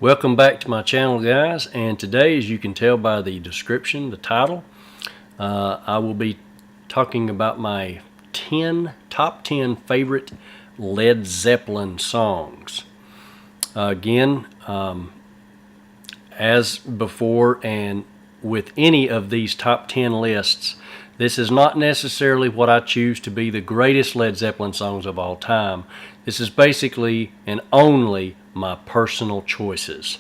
Welcome back to my channel, guys, and today, as you can tell by the description, the title, I will be talking about my top 10 favorite Led Zeppelin songs. Again, as before and with any of these top 10 lists, this is not necessarily what I choose to be the greatest Led Zeppelin songs of all time. This is basically and only my personal choices.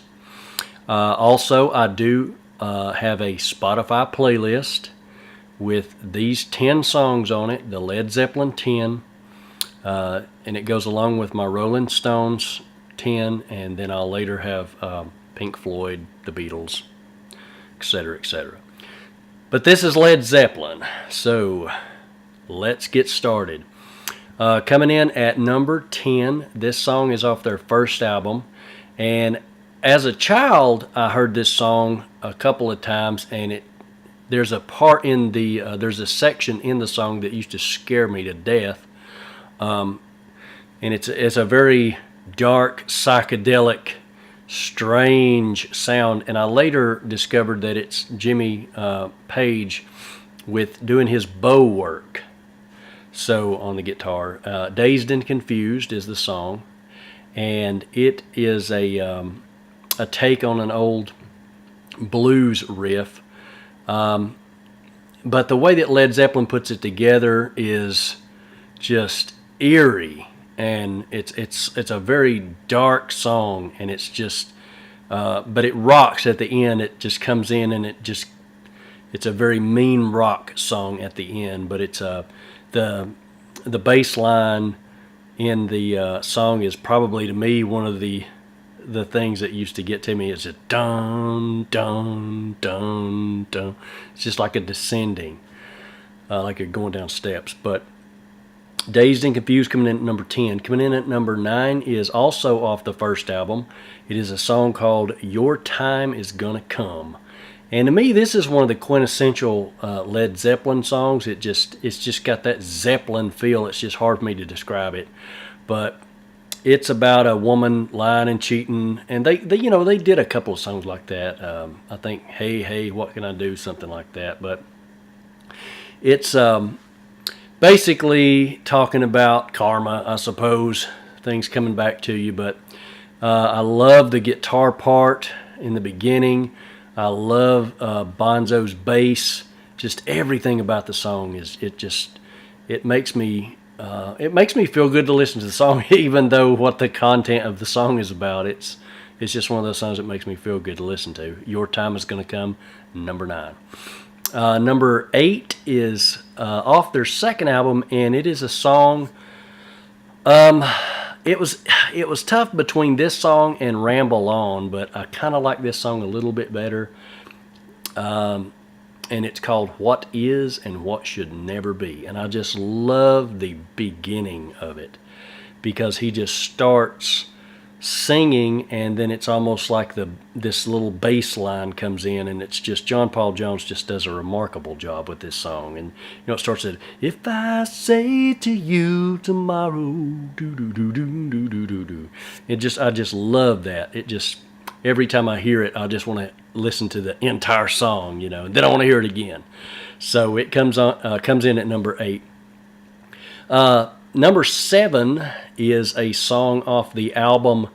Also, I do have a Spotify playlist with these 10 songs on it, the Led Zeppelin 10, and it goes along with my Rolling Stones 10, and then I'll later have Pink Floyd, the Beatles, etc., etc. But this is Led Zeppelin, so let's get started. Coming in at number 10, this song is off their first album, and as a child I heard this song a couple of times, and there's a part in the there's a section in the song that used to scare me to death, and it's a very dark, psychedelic, strange sound, and I later discovered that it's Jimmy Page with doing his bow work. So on the guitar, Dazed and Confused is the song, and it is a take on an old blues riff. But the way that Led Zeppelin puts it together is just eerie, and it's a very dark song, and it's just but it rocks at the end. It just comes in, and it's a very mean rock song at the end, but it's the bass line in the song is probably, to me, one of the things that used to get to me. Is a dun dun dun dun. It's just like a descending, like you're going down steps. But Dazed and Confused coming in at number 10. Coming in at number 9 is also off the first album. It is a song called Your Time Is Gonna Come. And to me, this is one of the quintessential Led Zeppelin songs. It's just got that Zeppelin feel. It's just hard for me to describe it. But it's about a woman lying and cheating, and they did a couple of songs like that. I think Hey Hey What Can I Do, something like that. But it's basically talking about karma, I suppose, things coming back to you. But I love the guitar part in the beginning. I love Bonzo's bass. Just everything about the song it makes me feel good to listen to the song, even though what the content of the song is about. It's just one of those songs that makes me feel good to listen to. Your Time Is Gonna Come, number 9. Number 8 is off their second album, and it is a song. It was tough between this song and Ramble On, but I kind of like this song a little bit better. And it's called What Is and What Should Never Be. And I just love the beginning of it, because he just starts singing, and then it's almost like this little bass line comes in, and it's just John Paul Jones just does a remarkable job with this song. And it starts at, if I say to you tomorrow, do do do do do do do do. I just love that. Every time I hear it, I just want to listen to the entire song, and then I want to hear it again. So it comes in at number 8. Number 7 is a song off the album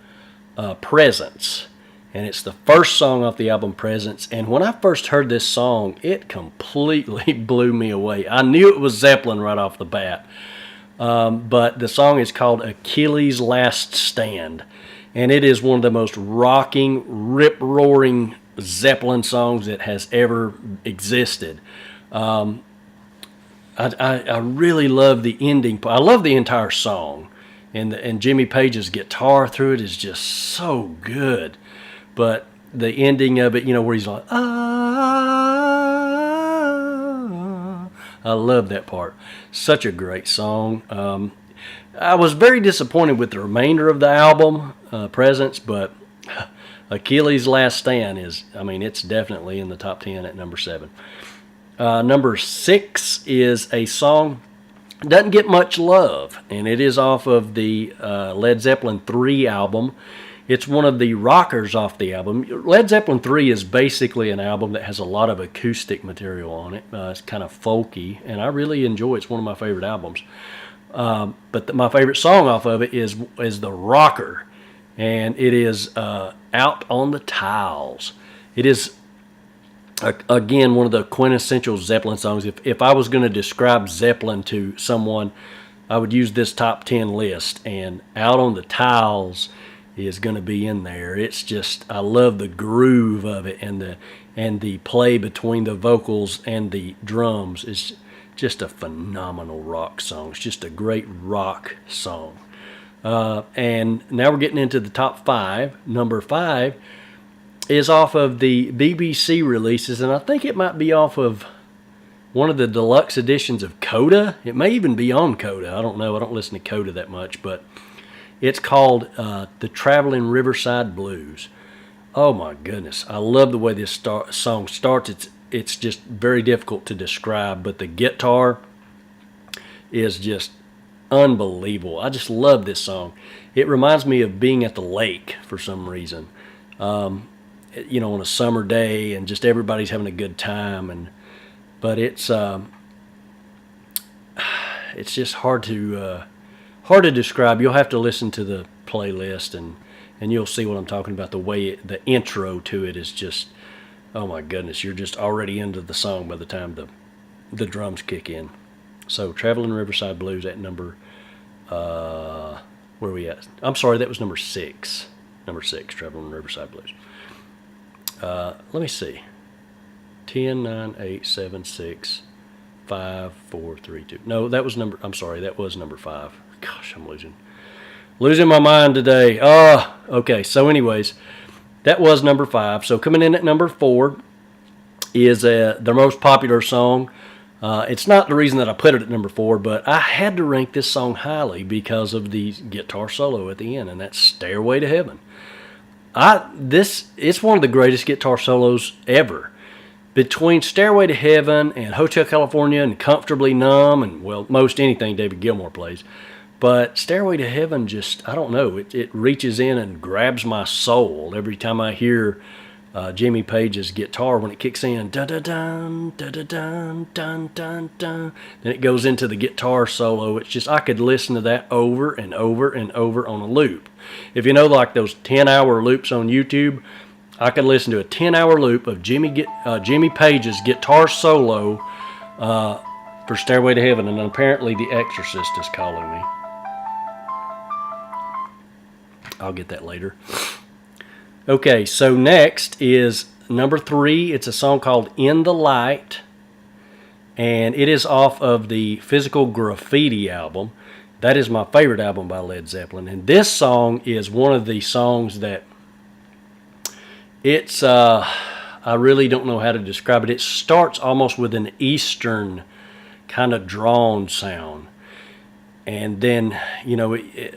Presence, and it's the first song off the album Presence. And when I first heard this song, it completely blew me away. I knew it was Zeppelin right off the bat, but the song is called Achilles' Last Stand, and it is one of the most rocking, rip-roaring Zeppelin songs that has ever existed. I really love the ending. I love the entire song, and Jimmy Page's guitar through it is just so good. But the ending of it, where he's like, ah, I love that part. Such a great song. I was very disappointed with the remainder of the album, Presence, but Achilles' Last Stand it's definitely in the top 10 at number 7. Number 6 is a song doesn't get much love, and it is off of the Led Zeppelin 3 album, It's one of the rockers off the album. Led Zeppelin 3 is basically an album that has a lot of acoustic material on it. It's kind of folky, and I really enjoy it. It's one of my favorite albums. But my favorite song off of it is the rocker, and it is Out on the Tiles. It is, again, one of the quintessential Zeppelin songs. If I was going to describe Zeppelin to someone, I would use this top 10 list, and Out on the Tiles is going to be in there. It's just, I love the groove of it, and the play between the vocals and the drums is just a phenomenal rock song. It's just a great rock song. And now we're getting into the top 5. Number 5 is off of the BBC releases, and I think it might be off of one of the deluxe editions of Coda. It may even be on Coda. I don't know. I don't listen to Coda that much, but it's called The Traveling Riverside Blues. Oh my goodness. I love the way this song starts. It's just very difficult to describe, but the guitar is just unbelievable. I just love this song. It reminds me of being at the lake for some reason. On a summer day, and just everybody's having a good time, but it's just hard to describe. You'll have to listen to the playlist, and you'll see what I'm talking about. The way the intro to it is just, oh my goodness, you're just already into the song by the time the drums kick in. So Traveling Riverside Blues at number, where are we at? I'm sorry, that was number 6. Number 6, Traveling Riverside Blues. Let me see. 10, 9, 8, 7, 6, 5, 4, 3, 2. No, that was number 5. Gosh, I'm losing my mind today. Okay. So anyways, that was number 5. So coming in at number 4 is their most popular song. It's not the reason that I put it at number 4, but I had to rank this song highly because of the guitar solo at the end, and that's Stairway to Heaven. It's one of the greatest guitar solos ever. Between Stairway to Heaven and Hotel California and Comfortably Numb, and well, most anything David Gilmour plays, but Stairway to Heaven just, I don't know, it reaches in and grabs my soul every time I hear Jimmy Page's guitar when it kicks in, dun dun dun dun dun dun dun dun dun. Then it goes into the guitar solo. It's just, I could listen to that over and over and over on a loop. If you know, like those 10-hour loops on YouTube, I could listen to a 10-hour loop of Jimmy Page's guitar solo for Stairway to Heaven, and apparently The Exorcist is calling me. I'll get that later. Okay, so next is number 3. It's a song called In the Light, and it is off of the Physical Graffiti album. That is my favorite album by Led Zeppelin, and this song is one of the songs that I really don't know how to describe it. It starts almost with an Eastern kind of drawn sound. And then,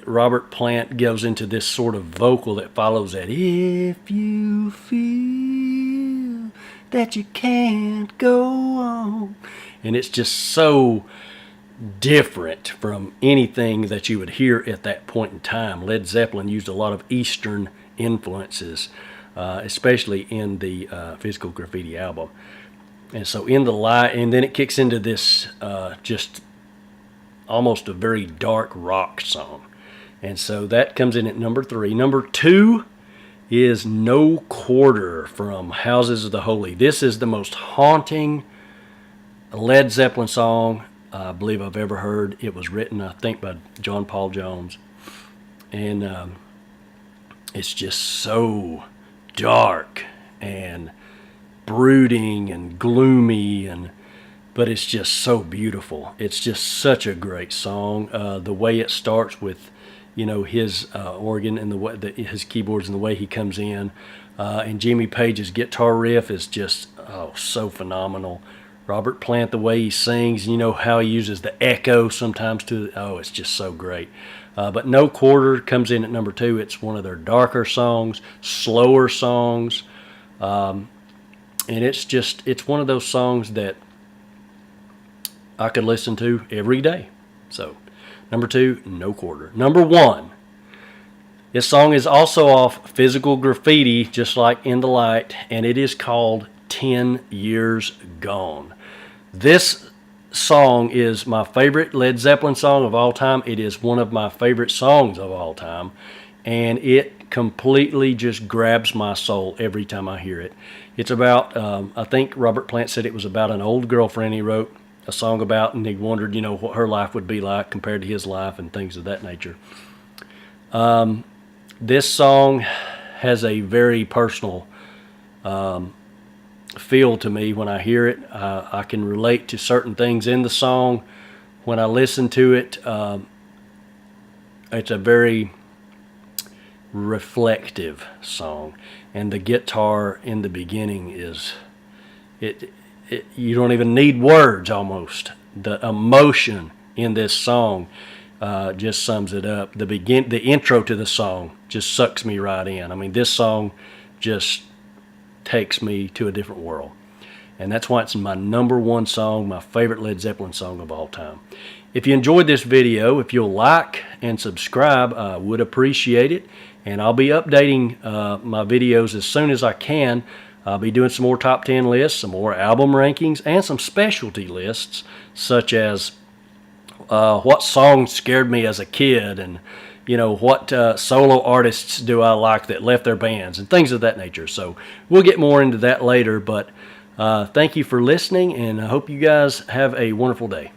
Robert Plant goes into this sort of vocal that follows that. If you feel that you can't go on. And it's just so different from anything that you would hear at that point in time. Led Zeppelin used a lot of Eastern influences, especially in the Physical Graffiti album. And so In the Light, and then it kicks into this just almost a very dark rock song. And so that comes in at number 3. Number 2 is No Quarter from Houses of the Holy. This is the most haunting Led Zeppelin song I believe I've ever heard. It was written, I think, by John Paul Jones. And it's just so dark and brooding and gloomy, but it's just so beautiful. It's just such a great song. The way it starts with, his organ and the way his keyboards and the way he comes in, and Jimmy Page's guitar riff is just so phenomenal. Robert Plant, the way he sings, how he uses the echo sometimes it's just so great. But No Quarter comes in at number 2. It's one of their darker songs, slower songs, and it's one of those songs that I could listen to every day. So, number 2, No Quarter. Number 1 This song is also off Physical Graffiti, just like In the Light, and it is called 10 Years Gone. This song is my favorite Led Zeppelin song of all time. It is one of my favorite songs of all time, and it completely just grabs my soul every time I hear it. It's about, I think Robert Plant said it was about an old girlfriend he wrote a song about, and he wondered, what her life would be like compared to his life and things of that nature. This song has a very personal feel to me when I hear it. I can relate to certain things in the song. When I listen to it, it's a very reflective song, and the guitar in the beginning is you don't even need words almost. The emotion in this song just sums it up. The intro to the song just sucks me right in. I mean, this song just takes me to a different world, and that's why it's my #1 song, my favorite Led Zeppelin song of all time. If you enjoyed this video, if you'll like and subscribe, I would appreciate it, and I'll be updating my videos as soon as I can. I'll be doing some more top 10 lists, some more album rankings, and some specialty lists, such as what songs scared me as a kid, and what solo artists do I like that left their bands, and things of that nature. So we'll get more into that later, but thank you for listening, and I hope you guys have a wonderful day.